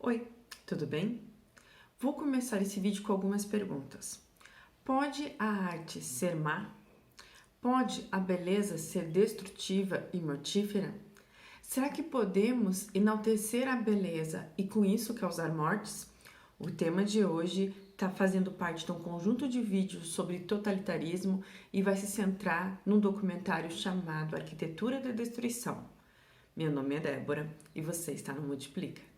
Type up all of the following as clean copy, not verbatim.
Oi, tudo bem? Vou começar esse vídeo com algumas perguntas. Pode a arte ser má? Pode a beleza ser destrutiva e mortífera? Será que podemos enaltecer a beleza e com isso causar mortes? O tema de hoje está fazendo parte de um conjunto de vídeos sobre totalitarismo e vai se centrar num documentário chamado Arquitetura da Destruição. Meu nome é Débora e você está no Multiplica.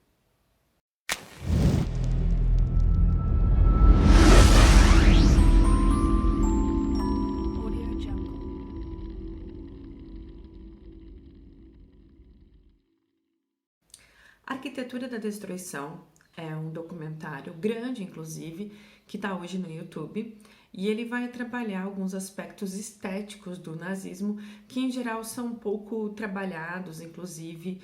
Arquitetura da Destruição é um documentário grande, inclusive, que está hoje no YouTube, e ele vai trabalhar alguns aspectos estéticos do nazismo que, em geral, são um pouco trabalhados, inclusive,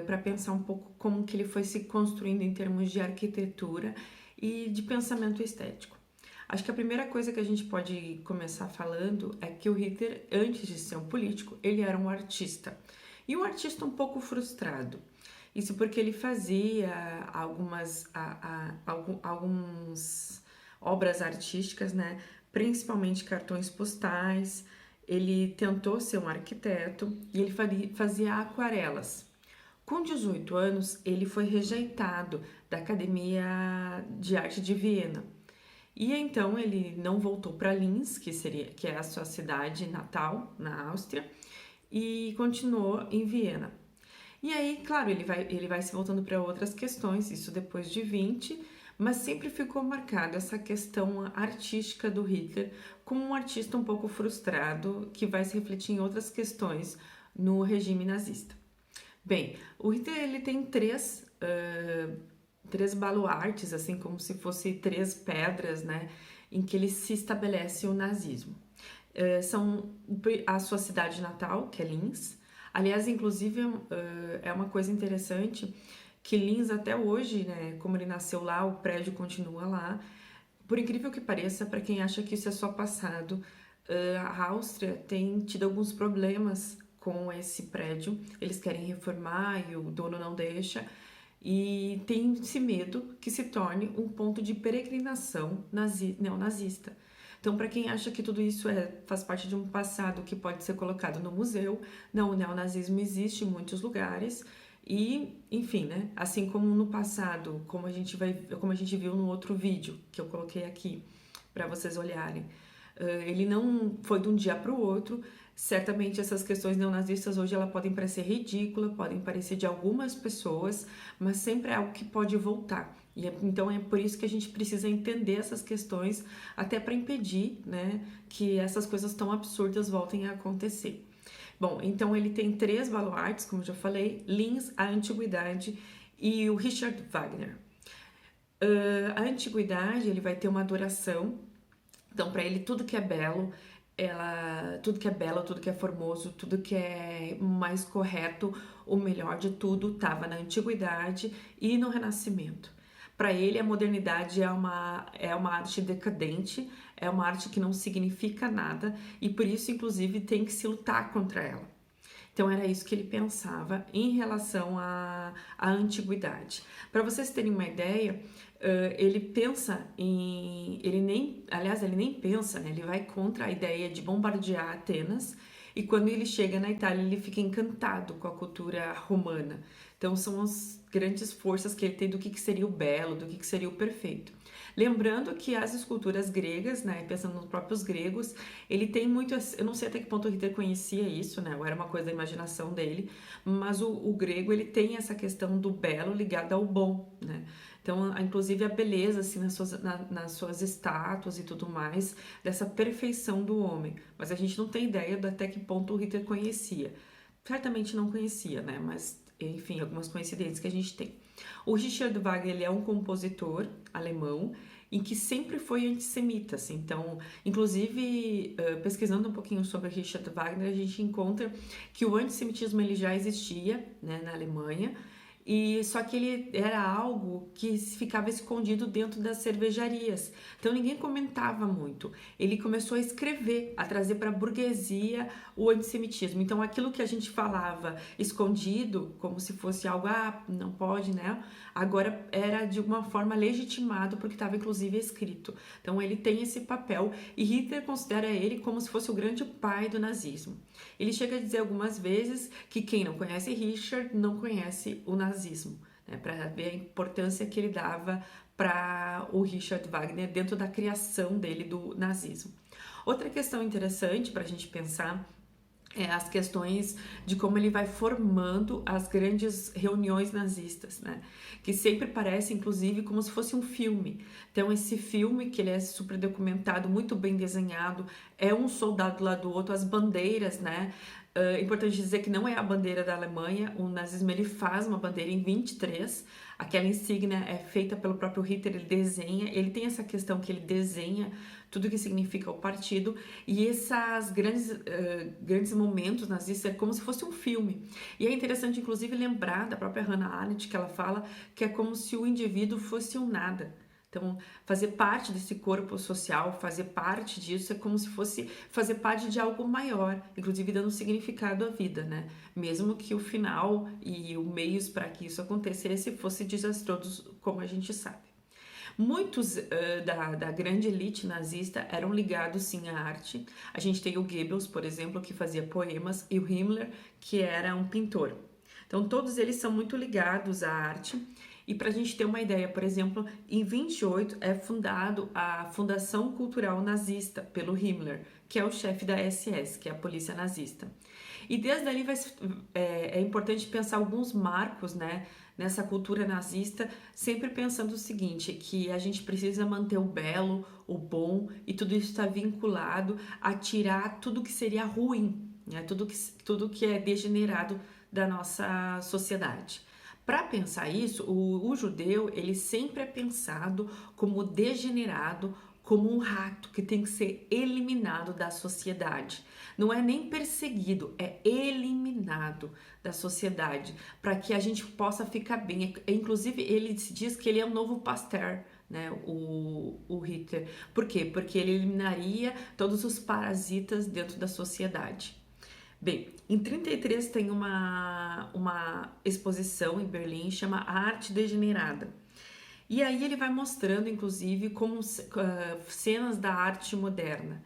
para pensar um pouco como que ele foi se construindo em termos de arquitetura e de pensamento estético. Acho que a primeira coisa que a gente pode começar falando é que o Hitler, antes de ser um político, ele era um artista. E um artista um pouco frustrado. Isso porque ele fazia algumas obras artísticas, né? Principalmente cartões postais. Ele tentou ser um arquiteto e ele fazia aquarelas. Com 18 anos, ele foi rejeitado da Academia de Arte de Viena. E então ele não voltou para Linz, que é a sua cidade natal, na Áustria, e continuou em Viena. E aí, claro, ele vai se voltando para outras questões, isso depois de 20, mas sempre ficou marcada essa questão artística do Hitler como um artista um pouco frustrado que vai se refletir em outras questões no regime nazista. Bem, o Hitler ele tem três baluartes, assim como se fossem três pedras, né, em que ele se estabelece o nazismo. São a sua cidade natal, que é Linz. Aliás, inclusive, é uma coisa interessante que Linz até hoje, né, como ele nasceu lá, o prédio continua lá. Por incrível que pareça, para quem acha que isso é só passado, a Áustria tem tido alguns problemas com esse prédio. Eles querem reformar e o dono não deixa. E tem esse medo que se torne um ponto de peregrinação neonazista. Então, para quem acha que tudo isso faz parte de um passado que pode ser colocado no museu, não, o neonazismo existe em muitos lugares e, enfim, né? Assim como no passado, como a gente viu no outro vídeo que eu coloquei aqui para vocês olharem, ele não foi de um dia para o outro. Certamente essas questões neonazistas hoje elas podem parecer ridículas, podem parecer de algumas pessoas, mas sempre é algo que pode voltar. Então é por isso que a gente precisa entender essas questões, até para impedir, né, que essas coisas tão absurdas voltem a acontecer. Bom, então ele tem três baluartes, como já falei: Linz, a Antiguidade e o Richard Wagner. A Antiguidade, ele vai ter uma adoração, então para ele tudo que é belo, tudo que é belo, tudo que é formoso, tudo que é mais correto, o melhor de tudo estava na Antiguidade e no Renascimento. Para ele, a modernidade é uma arte decadente, é uma arte que não significa nada e por isso, inclusive, tem que se lutar contra ela. Então, era isso que ele pensava em relação à antiguidade. Para vocês terem uma ideia, ele pensa em. Ele nem pensa, né? Ele vai contra a ideia de bombardear Atenas. E quando ele chega na Itália, ele fica encantado com a cultura romana. Então, são as grandes forças que ele tem do que seria o belo, do que seria o perfeito. Lembrando que as esculturas gregas, né, pensando nos próprios gregos, ele tem muito, eu não sei até que ponto o Hitler conhecia isso, né, ou era uma coisa da imaginação dele, mas o grego, ele tem essa questão do belo ligada ao bom, né. Então, inclusive a beleza, assim, nas suas estátuas e tudo mais, dessa perfeição do homem. Mas a gente não tem ideia de até que ponto o Hitler conhecia. Certamente não conhecia, né, mas enfim, algumas coincidências que a gente tem. O Richard Wagner, ele é um compositor alemão em que sempre foi antissemita, assim. Então, inclusive, pesquisando um pouquinho sobre Richard Wagner, a gente encontra que o antissemitismo ele já existia, né, na Alemanha, E só que ele era algo que ficava escondido dentro das cervejarias. Então ninguém comentava muito. Ele começou a escrever, a trazer para a burguesia o antissemitismo. Então aquilo que a gente falava escondido, como se fosse algo, não pode, né? Agora era de uma forma legitimado porque estava inclusive escrito. Então ele tem esse papel e Hitler considera ele como se fosse o grande pai do nazismo. Ele chega a dizer algumas vezes que quem não conhece Richard não conhece o nazismo, né, para ver a importância que ele dava para o Richard Wagner dentro da criação dele do nazismo. Outra questão interessante para a gente pensar as questões de como ele vai formando as grandes reuniões nazistas, né? Que sempre parece, inclusive, como se fosse um filme. Então, esse filme, que ele é super documentado, muito bem desenhado, é um soldado lá do outro, as bandeiras, né? É importante dizer que não é a bandeira da Alemanha, o nazismo ele faz uma bandeira em 23, aquela insígnia é feita pelo próprio Hitler, ele desenha, ele tem essa questão que ele desenha tudo que significa o partido, e esses grandes momentos nazistas é como se fosse um filme. E é interessante, inclusive, lembrar da própria Hannah Arendt, que ela fala que é como se o indivíduo fosse um nada. Então, fazer parte desse corpo social, fazer parte disso é como se fosse fazer parte de algo maior, inclusive dando significado à vida, né? Mesmo que o final e os meios para que isso acontecesse fosse desastroso, como a gente sabe. Muitos da grande elite nazista eram ligados sim à arte. A gente tem o Goebbels, por exemplo, que fazia poemas, e o Himmler, que era um pintor. Então, todos eles são muito ligados à arte. E para a gente ter uma ideia, por exemplo, em 28 é fundado a Fundação Cultural Nazista pelo Himmler, que é o chefe da SS, que é a polícia nazista. E desde ali é importante pensar alguns marcos, né, nessa cultura nazista, sempre pensando o seguinte, que a gente precisa manter o belo, o bom, e tudo isso está vinculado a tirar tudo que seria ruim, né, tudo que é degenerado da nossa sociedade. Para pensar isso, o judeu ele sempre é pensado como degenerado, como um rato que tem que ser eliminado da sociedade. Não é nem perseguido, é eliminado da sociedade, para que a gente possa ficar bem. Inclusive, ele se diz que ele é um novo Pasteur, né, o Hitler. Por quê? Porque ele eliminaria todos os parasitas dentro da sociedade. Bem, em 33 tem uma exposição em Berlim, chama A Arte Degenerada. E aí ele vai mostrando, inclusive, como cenas da arte moderna,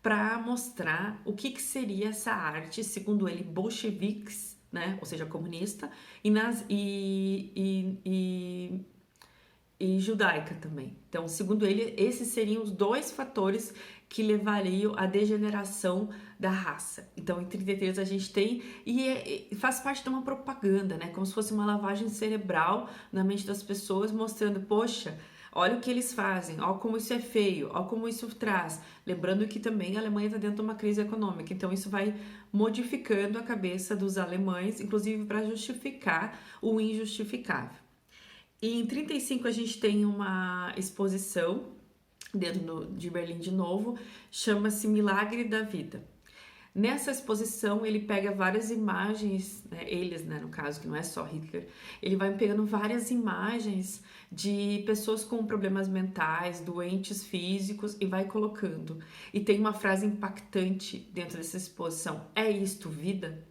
para mostrar o que seria essa arte, segundo ele, bolcheviques, né, ou seja, comunista, e judaica também. Então, segundo ele, esses seriam os dois fatores que levariam à degeneração da raça. Então, em 33 a gente tem, e faz parte de uma propaganda, né? Como se fosse uma lavagem cerebral na mente das pessoas, mostrando, poxa, olha o que eles fazem, olha como isso é feio, olha como isso traz. Lembrando que também a Alemanha está dentro de uma crise econômica, então isso vai modificando a cabeça dos alemães, inclusive para justificar o injustificável. E em 35 a gente tem uma exposição dentro de Berlim de novo, chama-se Milagre da Vida. Nessa exposição ele pega várias imagens, né, eles, né, no caso, que não é só Hitler, ele vai pegando várias imagens de pessoas com problemas mentais, doentes físicos e vai colocando. E tem uma frase impactante dentro dessa exposição: é isto vida?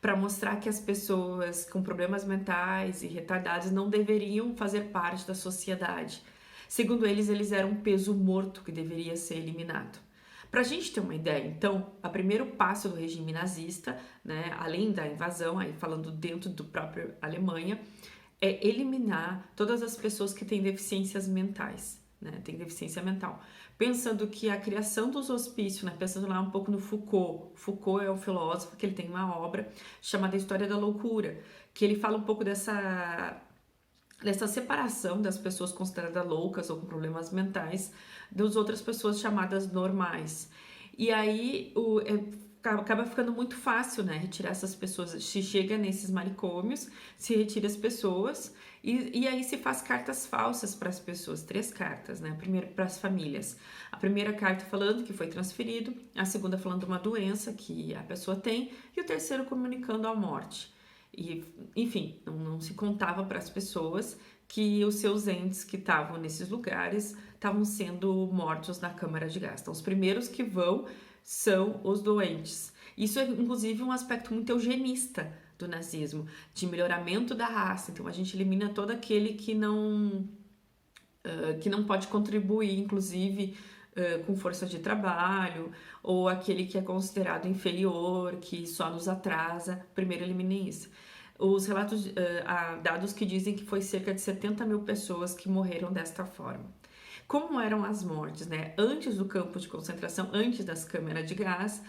Para mostrar que as pessoas com problemas mentais e retardadas não deveriam fazer parte da sociedade. Segundo eles, eles eram um peso morto que deveria ser eliminado. Para a gente ter uma ideia, então, o primeiro passo do regime nazista, né, além da invasão, aí falando dentro do próprio Alemanha, é eliminar todas as pessoas que têm deficiências mentais, né, tem deficiência mental. Pensando que a criação dos hospícios, né, pensando lá um pouco no Foucault é o filósofo que ele tem uma obra chamada História da Loucura, que ele fala um pouco dessa separação das pessoas consideradas loucas ou com problemas mentais das outras pessoas chamadas normais. E aí acaba ficando muito fácil, né, retirar essas pessoas. Se chega nesses manicômios, se retira as pessoas e aí se faz cartas falsas para as pessoas, 3 cartas, né? Primeiro para as famílias. A primeira carta falando que foi transferido, a segunda falando de uma doença que a pessoa tem e o terceiro comunicando a morte. E, enfim, não se contava para as pessoas que os seus entes que estavam nesses lugares estavam sendo mortos na câmara de gás. Então, os primeiros que vão são os doentes. Isso é, inclusive, um aspecto muito eugenista do nazismo, de melhoramento da raça. Então, a gente elimina todo aquele que não pode contribuir, inclusive, com força de trabalho, ou aquele que é considerado inferior, que só nos atrasa. Primeiro elimine isso. Os relatos, há dados que dizem que foi cerca de 70 mil pessoas que morreram desta forma. Como eram as mortes, né? Antes do campo de concentração, antes das câmeras de gás,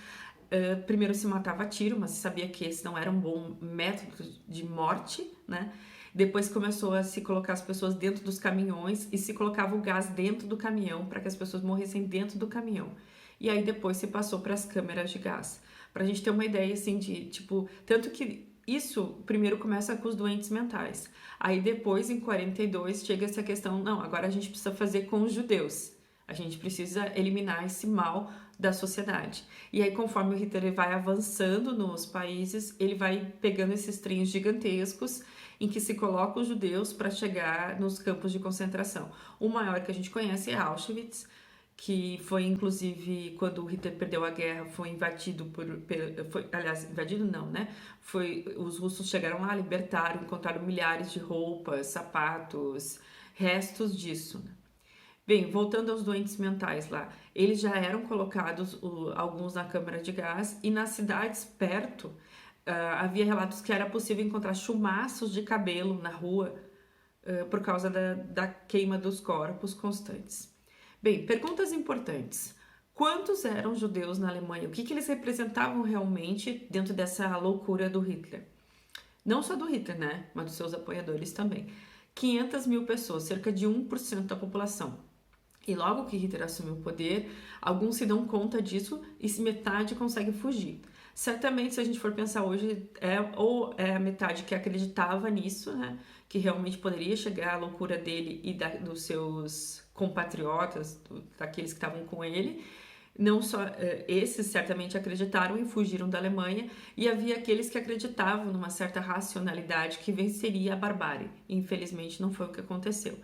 primeiro se matava a tiro, mas se sabia que esse não era um bom método de morte, né? Depois começou a se colocar as pessoas dentro dos caminhões e se colocava o gás dentro do caminhão para que as pessoas morressem dentro do caminhão. E aí depois se passou para as câmeras de gás. Para a gente ter uma ideia assim de, tipo, tanto que isso primeiro começa com os doentes mentais. Aí depois, em 42, chega-se a questão, não, agora a gente precisa fazer com os judeus. A gente precisa eliminar esse mal da sociedade. E aí, conforme o Hitler vai avançando nos países, ele vai pegando esses trens gigantescos em que se coloca os judeus para chegar nos campos de concentração. O maior que a gente conhece é Auschwitz, que foi inclusive quando o Hitler perdeu a guerra, foi invadido aliás, invadido não, né? Os russos chegaram lá, libertaram, encontraram milhares de roupas, sapatos, restos disso. Bem, voltando aos doentes mentais lá, eles já eram colocados, alguns na câmara de gás, e nas cidades perto, havia relatos que era possível encontrar chumaços de cabelo na rua por causa da queima dos corpos constantes. Bem, perguntas importantes. Quantos eram judeus na Alemanha? O que eles representavam realmente dentro dessa loucura do Hitler? Não só do Hitler, né? Mas dos seus apoiadores também. 500 mil pessoas, cerca de 1% da população. E logo que Hitler assumiu o poder, alguns se dão conta disso e metade consegue fugir. Certamente, se a gente for pensar hoje, ou é a metade que acreditava nisso, né, que realmente poderia chegar à loucura dele e dos seus compatriotas, daqueles que estavam com ele. Não só esses certamente acreditaram e fugiram da Alemanha, e havia aqueles que acreditavam numa certa racionalidade que venceria a barbárie. Infelizmente, não foi o que aconteceu.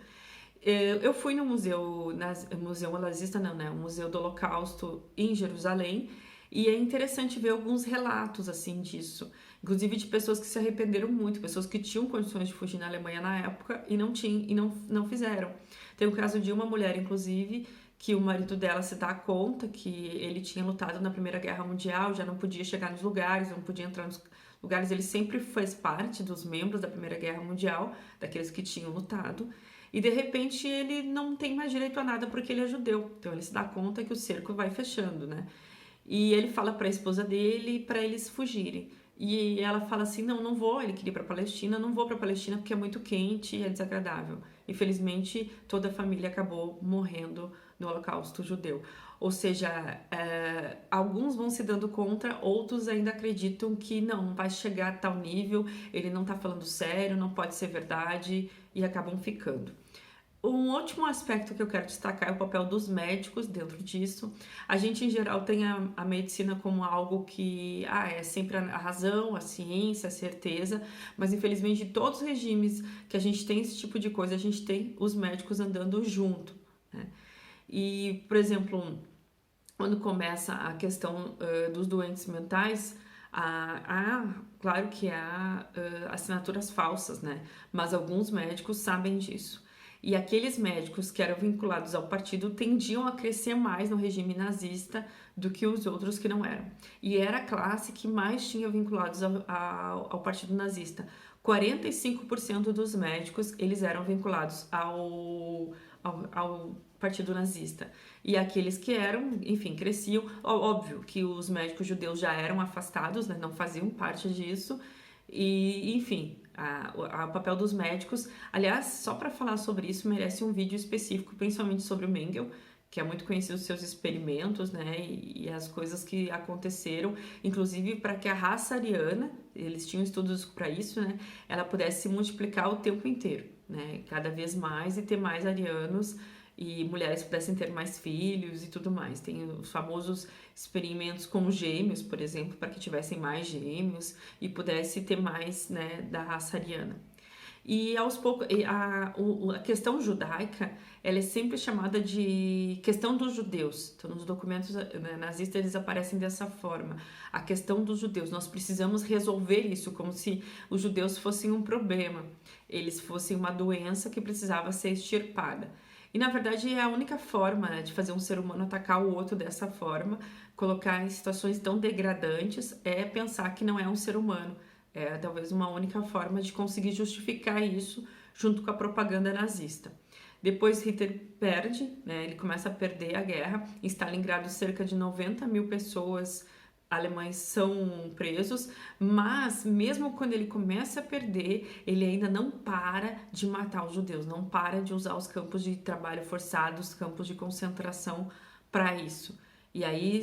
Eu fui no museu nazista, não, né? O Museu do Holocausto em Jerusalém, e é interessante ver alguns relatos assim disso, inclusive de pessoas que se arrependeram muito, pessoas que tinham condições de fugir na Alemanha na época e não fizeram. Tem o caso de uma mulher, inclusive, que o marido dela se dá conta que ele tinha lutado na Primeira Guerra Mundial, já não podia chegar nos lugares, não podia entrar nos lugares, ele sempre fez parte dos membros da Primeira Guerra Mundial, daqueles que tinham lutado. E de repente ele não tem mais direito a nada porque ele é judeu. Então ele se dá conta que o cerco vai fechando, né? E ele fala para a esposa dele para eles fugirem. E ela fala assim: não vou. Ele queria ir para a Palestina, não vou para a Palestina porque é muito quente e é desagradável. Infelizmente, toda a família acabou morrendo no Holocausto judeu. Ou seja, alguns vão se dando contra, outros ainda acreditam que não vai chegar a tal nível, ele não está falando sério, não pode ser verdade, e acabam ficando. Um último aspecto que eu quero destacar é o papel dos médicos dentro disso. A gente, em geral, tem a medicina como algo que é sempre a razão, a ciência, a certeza, mas infelizmente, em todos os regimes que a gente tem esse tipo de coisa, a gente tem os médicos andando junto, né? E, por exemplo, quando começa a questão dos doentes mentais, claro que há assinaturas falsas, né? Mas alguns médicos sabem disso. E aqueles médicos que eram vinculados ao partido tendiam a crescer mais no regime nazista do que os outros que não eram. E era a classe que mais tinha vinculados ao partido nazista. 45% dos médicos, eles eram vinculados ao partido nazista. E aqueles que eram, enfim, cresciam. Óbvio que os médicos judeus já eram afastados, né, não faziam parte disso. E, enfim, o papel dos médicos. Aliás, só para falar sobre isso, merece um vídeo específico, principalmente sobre o Mengele, que é muito conhecido os seus experimentos, né, e as coisas que aconteceram, inclusive para que a raça ariana, eles tinham estudos para isso, né, ela pudesse se multiplicar o tempo inteiro, né, cada vez mais e ter mais arianos e mulheres pudessem ter mais filhos e tudo mais. Tem os famosos experimentos com gêmeos, por exemplo, para que tivessem mais gêmeos e pudesse ter mais, né, da raça ariana. E aos poucos, a questão judaica, ela é sempre chamada de questão dos judeus. Então, nos documentos, né, nazistas, eles aparecem dessa forma. A questão dos judeus. Nós precisamos resolver isso, como se os judeus fossem um problema. Eles fossem uma doença que precisava ser extirpada. E, na verdade, é a única forma, né, de fazer um ser humano atacar o outro dessa forma, colocar em situações tão degradantes, é pensar que não é um ser humano. É talvez uma única forma de conseguir justificar isso junto com a propaganda nazista. Depois Hitler perde, né, ele começa a perder a guerra. Em Stalingrado, cerca de 90 mil pessoas alemães são presos, mas mesmo quando ele começa a perder, ele ainda não para de matar os judeus, não para de usar os campos de trabalho forçado, os campos de concentração para isso. E aí,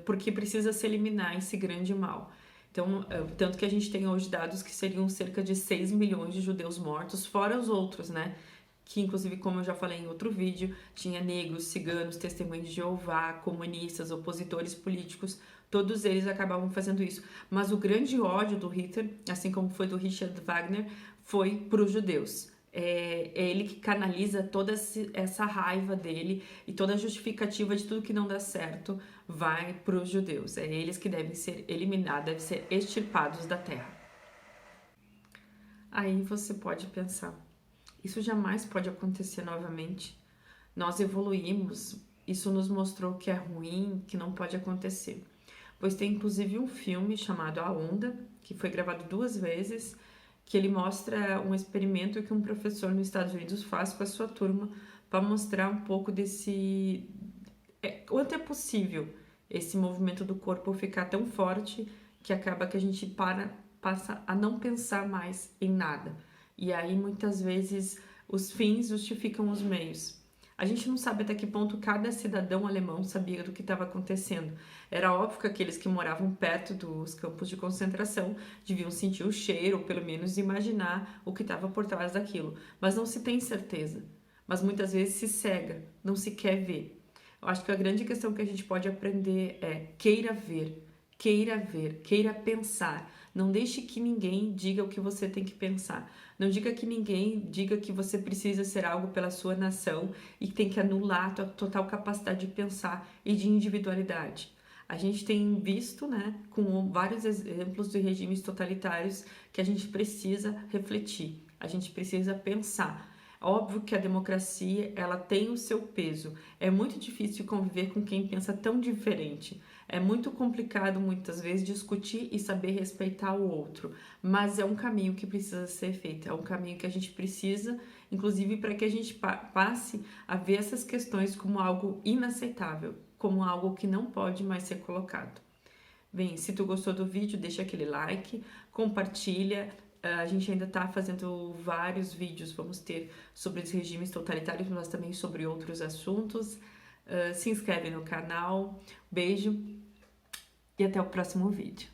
porque precisa se eliminar esse grande mal. Então, tanto que a gente tem hoje dados que seriam cerca de 6 milhões de judeus mortos, fora os outros, né? Que inclusive, como eu já falei em outro vídeo, tinha negros, ciganos, testemunhos de Jeová, comunistas, opositores políticos, todos eles acabavam fazendo isso. Mas o grande ódio do Hitler, assim como foi do Richard Wagner, foi para os judeus. É ele que canaliza toda essa raiva dele e toda a justificativa de tudo que não dá certo vai para os judeus. É eles que devem ser eliminados, devem ser extirpados da terra. Aí você pode pensar, isso jamais pode acontecer novamente. Nós evoluímos, isso nos mostrou que é ruim, que não pode acontecer. Pois tem inclusive um filme chamado A Onda, que foi gravado 2 vezes, que ele mostra um experimento que um professor nos Estados Unidos faz com a sua turma para mostrar um pouco desse... quanto é possível esse movimento do corpo ficar tão forte que acaba que a gente passa a não pensar mais em nada. E aí, muitas vezes, os fins justificam os meios. A gente não sabe até que ponto cada cidadão alemão sabia do que estava acontecendo. Era óbvio que aqueles que moravam perto dos campos de concentração deviam sentir o cheiro, ou pelo menos imaginar o que estava por trás daquilo. Mas não se tem certeza. Mas muitas vezes se cega, não se quer ver. Eu acho que a grande questão que a gente pode aprender é queira ver, queira pensar. Não deixe que ninguém diga o que você tem que pensar. Não diga que ninguém diga que você precisa ser algo pela sua nação e que tem que anular a tua total capacidade de pensar e de individualidade. A gente tem visto, né, com vários exemplos de regimes totalitários que a gente precisa refletir, a gente precisa pensar. Óbvio que a democracia, ela tem o seu peso. É muito difícil conviver com quem pensa tão diferente. É muito complicado, muitas vezes, discutir e saber respeitar o outro. Mas é um caminho que precisa ser feito. É um caminho que a gente precisa, inclusive, para que a gente passe a ver essas questões como algo inaceitável, como algo que não pode mais ser colocado. Bem, se tu gostou do vídeo, deixa aquele like, compartilha. A gente ainda está fazendo vários vídeos, vamos ter sobre os regimes totalitários, mas também sobre outros assuntos. Se inscreve no canal, beijo e até o próximo vídeo.